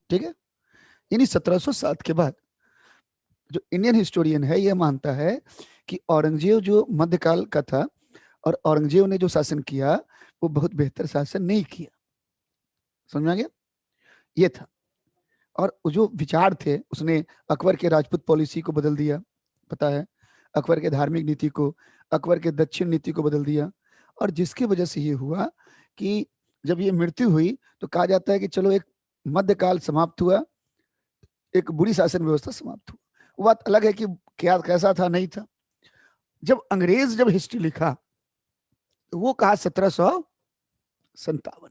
ठीक है। यानी 1707 के बाद जो इंडियन हिस्टोरियन है यह मानता है कि औरंगजेब जो मध्यकाल का था और औरंगजेब ने जो शासन किया वो बहुत बेहतर शासन नहीं किया। समझ में आ गया? ये था। और जो विचार थे उसने अकबर के राजपूत पॉलिसी को बदल दिया, पता है, अकबर के धार्मिक नीति को, अकबर के दक्षिण नीति को बदल दिया। और जिसकी वजह से ये हुआ कि जब ये मृत्यु हुई तो कहा जाता है कि चलो एक मध्यकाल समाप्त हुआ, एक बुरी शासन व्यवस्था समाप्त हुआ। वो बात अलग है कि क्या कैसा था नहीं था। जब अंग्रेज जब हिस्ट्री लिखा तो वो कहा 1757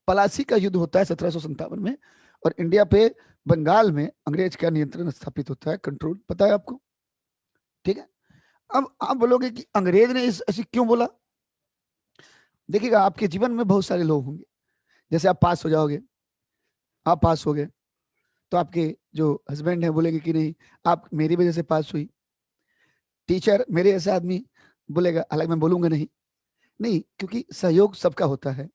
पलासी का युद्ध होता है 1757 में, और इंडिया पे बंगाल में अंग्रेज का नियंत्रण स्थापित होता है, कंट्रोल, पता है आपको? ठीक है। अब आप बोलोगे कि अंग्रेज ने इस ऐसी क्यों बोला। देखिएगा, आपके जीवन में बहुत सारे लोग होंगे, जैसे आप पास हो जाओगे, आप पास हो गए तो आपके जो हस्बैंड है बोलेंगे कि नहीं आप मेरी वजह से पास हुई। टीचर मेरे ऐसे आदमी बोलेगा, हालांकि मैं बोलूंगा नहीं, नहीं, क्योंकि सहयोग सबका होता है।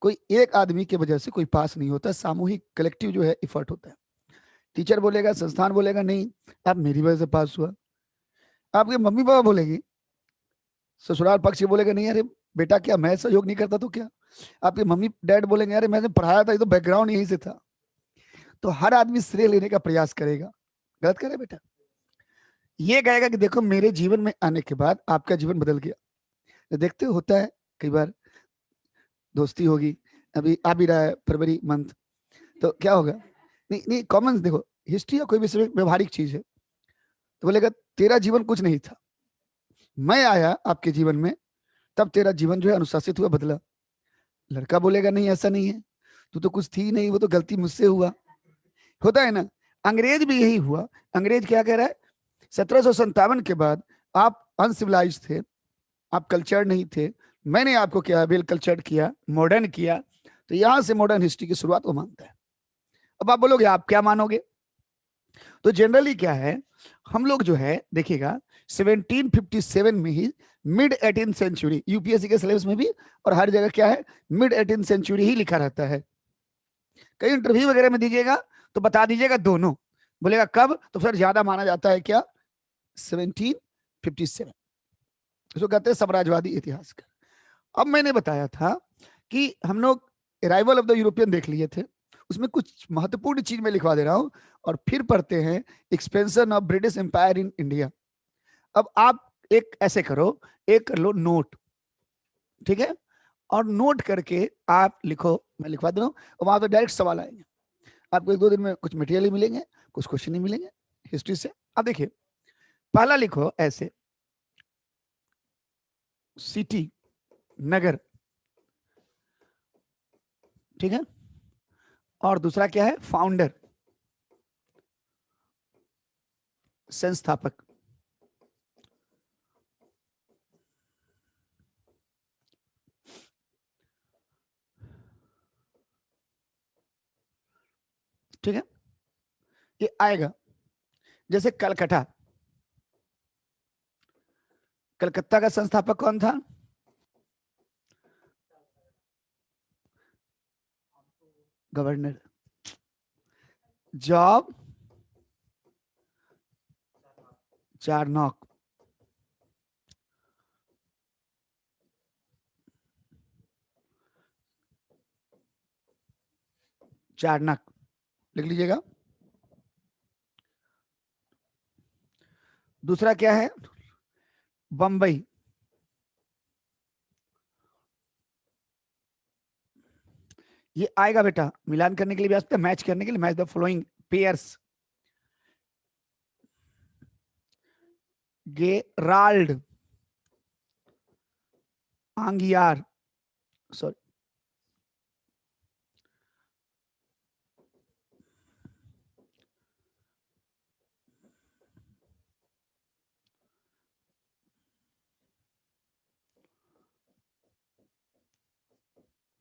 कोई एक आदमी की वजह से कोई पास नहीं होता, सामूहिक कलेक्टिव जो है इफर्ट होता है। टीचर बोलेगा, संस्थान बोलेगा नहीं आप मेरी वजह से पास हुआ। आपके मम्मी पापा बोलेंगे, ससुराल पक्ष बोलेगा नहीं अरे बेटा क्या मैं सहयोग नहीं करता तो क्या। आपके मम्मी डैड बोलेंगे अरे मैंने पढ़ाया था, ये तो बैकग्राउंड यहीं से था। तो हर आदमी श्रेय लेने का प्रयास करेगा। गलत करे बेटा। ये कहेगा कि देखो मेरे जीवन में आने के बाद आपका जीवन बदल गया। तो देखते हो होता है कई बार, दोस्ती होगी, अभी आ भी रहा है फरवरी मंथ, तो क्या होगा, नहीं नहीं कॉमन देखो, हिस्ट्री या कोई भी व्यवहारिक चीज है। तो बोलेगा तेरा जीवन कुछ नहीं था, मैं आया आपके जीवन में, तब तेरा जीवन जो है अनुशासित हुआ, बदला। लड़का बोलेगा नहीं ऐसा नहीं है, तू तो कुछ थी नहीं, वो तो गलती मुझसे हुआ। होता है ना। अंग्रेज भी यही हुआ। अंग्रेज क्या कह रहा है, 1757 के बाद आप अनसिविलाइज थे, आप कल्चर्ड नहीं थे, मैंने आपको क्या वेल कल्चर्ड किया, मॉडर्न किया। तो यहां से मॉडर्न हिस्ट्री की शुरुआत वो मानता है। अब आप बोलोगे आप क्या मानोगे। तो जनरली क्या है, हम लोग जो है देखिएगा 1757 में ही, मिड 18 सेंचुरी, यूपीएससी के सिलेबस में भी और हर जगह क्या है, मिड 18 सेंचुरी ही लिखा रहता है। कई इंटरव्यू वगैरह में दीजिएगा तो बता दीजिएगा दोनों, बोलेगा कब, तो फिर ज्यादा माना जाता है क्या, 1757, इसको कहते हैं साम्राज्यवादी इतिहास का। अब मैंने बताया था कि हम लोग अराइवल ऑफ द यूरोपियन देख लिए थे, उसमें कुछ महत्वपूर्ण चीज मैं लिखवा दे रहा हूं। और फिर पढ़ते हैं expansion of British empire in India. अब आप एक ऐसे करो, एक कर लो नोट, ठीक है, और नोट करके आप लिखो, मैं लिखवा दे रहा हूँ, और वहां तो डायरेक्ट सवाल आएंगे आपको। एक दो दिन में कुछ मटेरियल ही मिलेंगे, कुछ क्वेश्चन ही मिलेंगे हिस्ट्री से। अब देखिए, पहला लिखो ऐसे, सिटी, नगर, ठीक है, और दूसरा क्या है, फाउंडर, संस्थापक। ठीक है, ये आएगा। जैसे कलकत्ता, कलकत्ता का संस्थापक कौन था, गवर्नर। जॉब चारनॉक, चारनक, लिख लीजिएगा। दूसरा क्या है, बंबई, ये आएगा बेटा, मिलान करने के लिए भी आ सकता है, मैच करने के लिए, match the following pairs. Gerald आंगियार, सॉरी,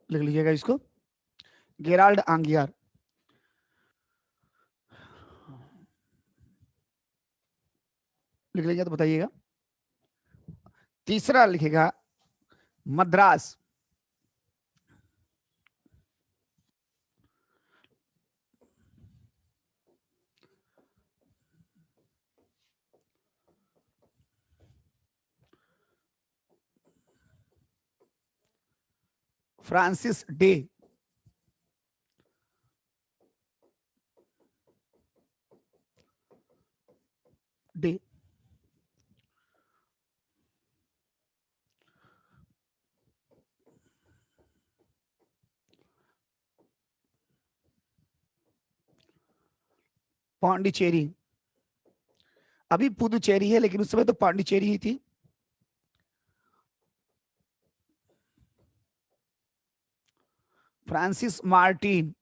लिख लीजिएगा इसको, गेराल्ड आंगियार। लिख लीजिएगा तो बताइएगा। तीसरा लिखेगा Madras, Francis day, day. Pondicherry, अभी पुदुचेरी है लेकिन उस समय तो पांडिचेरी ही थी। फ्रांसिस मार्टिन,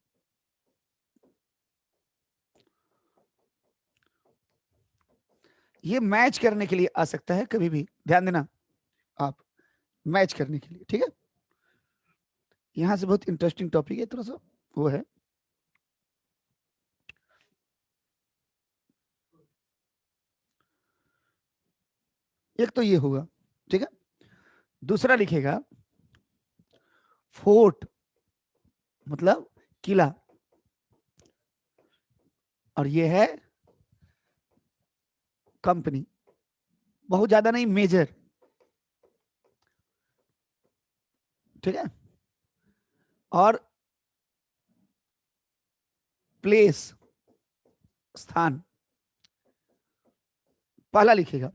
ये मैच करने के लिए आ सकता है कभी भी, ध्यान देना आप, मैच करने के लिए, ठीक है। यहां से बहुत इंटरेस्टिंग टॉपिक है, थोड़ा सा वो है। एक तो ये होगा, ठीक है। दूसरा लिखेगा फोर्ट, मतलब किला, और ये है कंपनी, बहुत ज्यादा नहीं, मेजर, ठीक है। और प्लेस, स्थान, पहला लिखेगा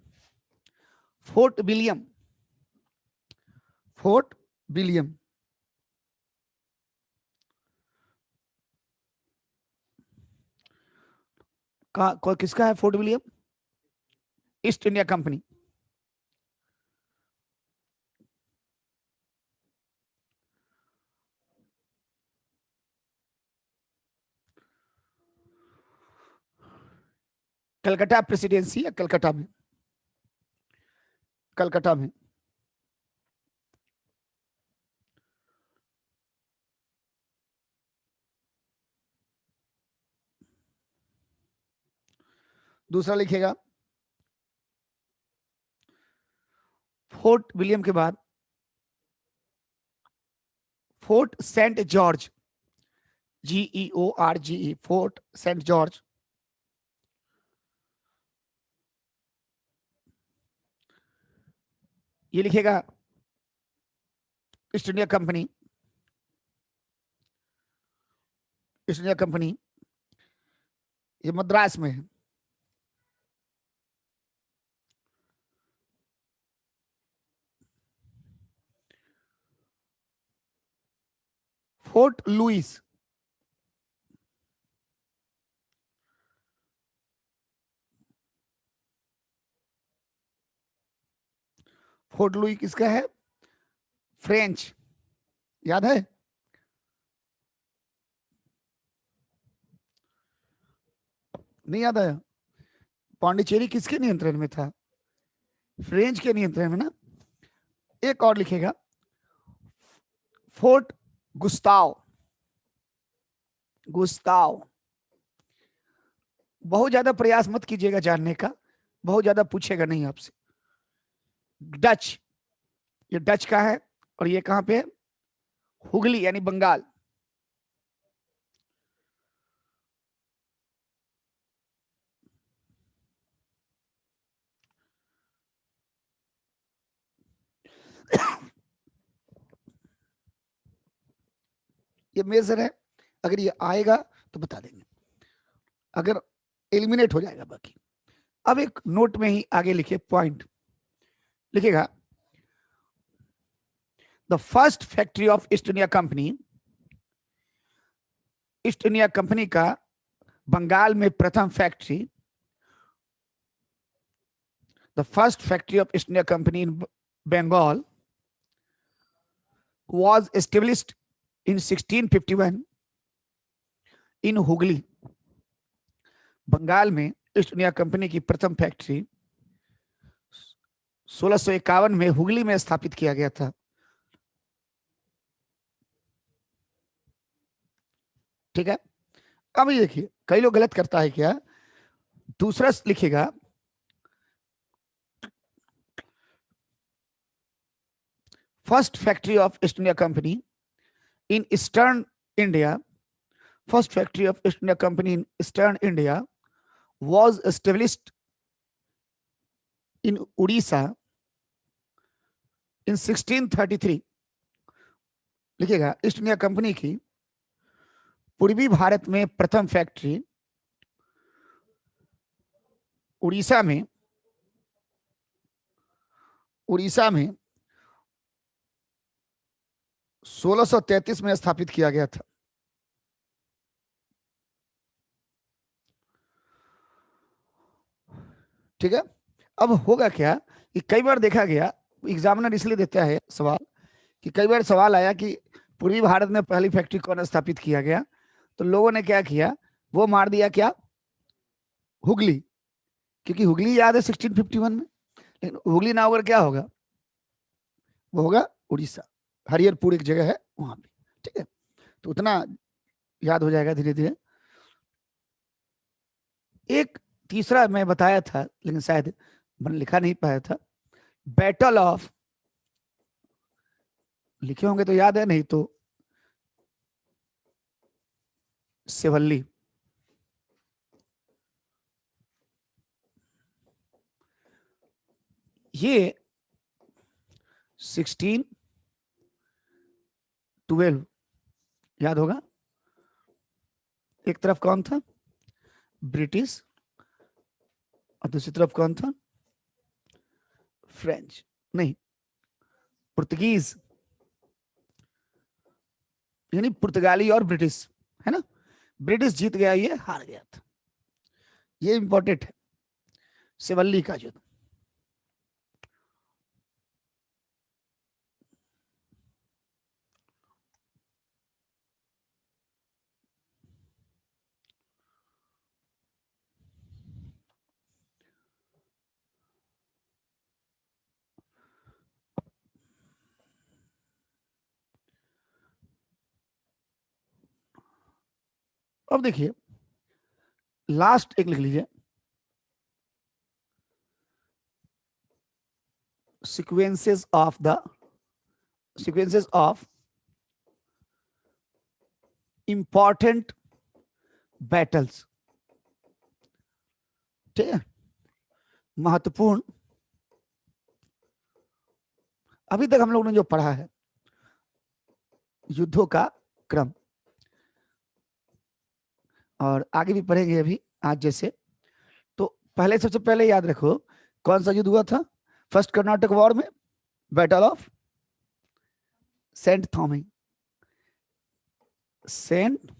फोर्ट विलियम, फोर्ट विलियम, का किसका है fort William? East India company. Calcutta presidency या कलकत्ता में, कलकत्ता में। दूसरा लिखेगा फोर्ट विलियम के बाद Fort Saint George, GEORGE, Fort Saint George. ये लिखेगा East India Company, East India Company, ये मद्रास में है। फोर्ट लुइस, फोर्ट लुई किसका है? फ्रेंच, याद है? नहीं याद आया? पांडिचेरी किसके नियंत्रण में था? फ्रेंच के नियंत्रण में ना। एक और लिखेगा फोर्ट गुस्ताव, गुस्ताव। बहुत ज्यादा प्रयास मत कीजिएगा जानने का, बहुत ज्यादा पूछेगा नहीं आपसे। डच, ये डच का है, और ये कहां पे है? हुगली यानी बंगाल। ये मेजर है, अगर ये आएगा तो बता देंगे, अगर एलिमिनेट हो जाएगा बाकी। अब एक नोट में ही आगे लिखे पॉइंट लिखेगा the first factory of East India Company, East India Company का बंगाल में प्रथम फैक्ट्री, the first factory of East India Company in Bengal was established in 1651 in Hooghly. Bengal में ईस्ट इंडिया कंपनी की प्रथम फैक्ट्री 1651 में हुगली में स्थापित किया गया था। ठीक है। अब ये देखिए, कई लोग गलत करता है क्या, दूसरा लिखेगा first factory of East India Company in eastern India, first factory of East India Company in eastern India was established in Odisha in 1633। लिखिएगा, ईस्ट इंडिया कंपनी की पूर्वी भारत में प्रथम फैक्ट्री उड़ीसा में 1633 में स्थापित किया गया था। ठीक है। अब होगा क्या कि कई बार देखा गया, एग्जामिनर इसलिए देता है सवाल कि कई बार सवाल आया कि पूर्वी भारत में पहली फैक्ट्री कौन स्थापित किया गया, तो लोगों ने क्या किया, वो मार दिया क्या, हुगली, क्योंकि हुगली याद है 1651 में, लेकिन हुगली ना होकर क्या होगा, वो होगा उड़ीसा, हरिहरपुर एक जगह है वहां पे। ठीक है, तो उतना याद हो जाएगा धीरे धीरे। एक तीसरा मैं बताया था लेकिन शायद मैंने लिखा नहीं पाया था, बैटल ऑफ, लिखे होंगे तो याद है, नहीं तो सिवल्ली। ये 1612 याद होगा। एक तरफ कौन था, ब्रिटिश, और दूसरी तरफ कौन था, फ्रेंच, नहीं पुर्तगीज, यानी पुर्तगाली और ब्रिटिश, है ना। ब्रिटिश जीत गया, ये हार गया था, ये इंपॉर्टेंट है, सिवल्ली का युद्ध। अब देखिए लास्ट एक लिख लीजिए, सीक्वेंसेस ऑफ इंपॉर्टेंट बैटल्स। ठीक है, महत्वपूर्ण, अभी तक हम लोगों ने जो पढ़ा है युद्धों का क्रम, और आगे भी पढ़ेंगे अभी आज जैसे। तो पहले, सबसे पहले याद रखो कौन सा युद्ध हुआ था, फर्स्ट कर्नाटक वॉर में battle of Saint Thomas, Saint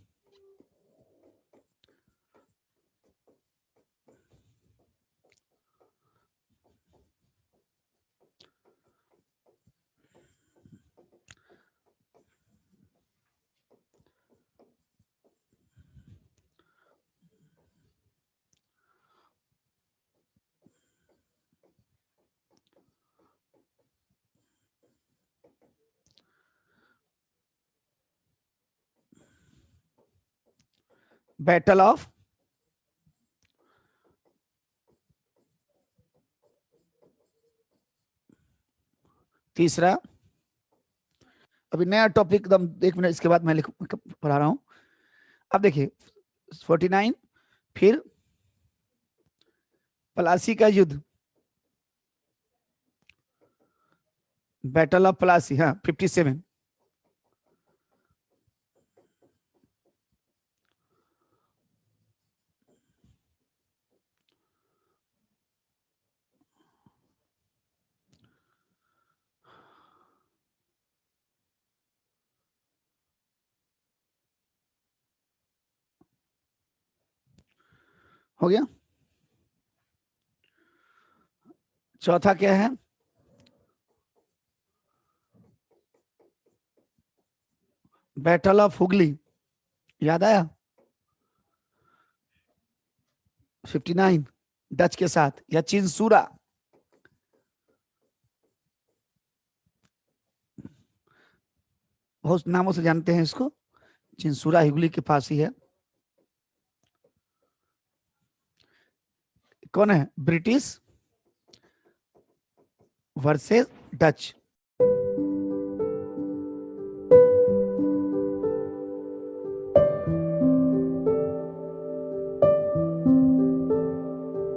battle of, तीसरा, अभी नया टॉपिक एकदम, एक मिनट इसके बाद मैं लिख पढ़ा रहा हूं। अब देखिए 49, फिर प्लासी का युद्ध, बैटल ऑफ प्लासी, हाँ 57, हो गया। चौथा क्या है, बैटल ऑफ हुगली, याद आया, 59 डच के साथ, या चिंसूरा, बहुत नामों से जानते हैं इसको, चिंसूरा हुगली के पास ही है। कौन है, ब्रिटिश वर्सेस डच,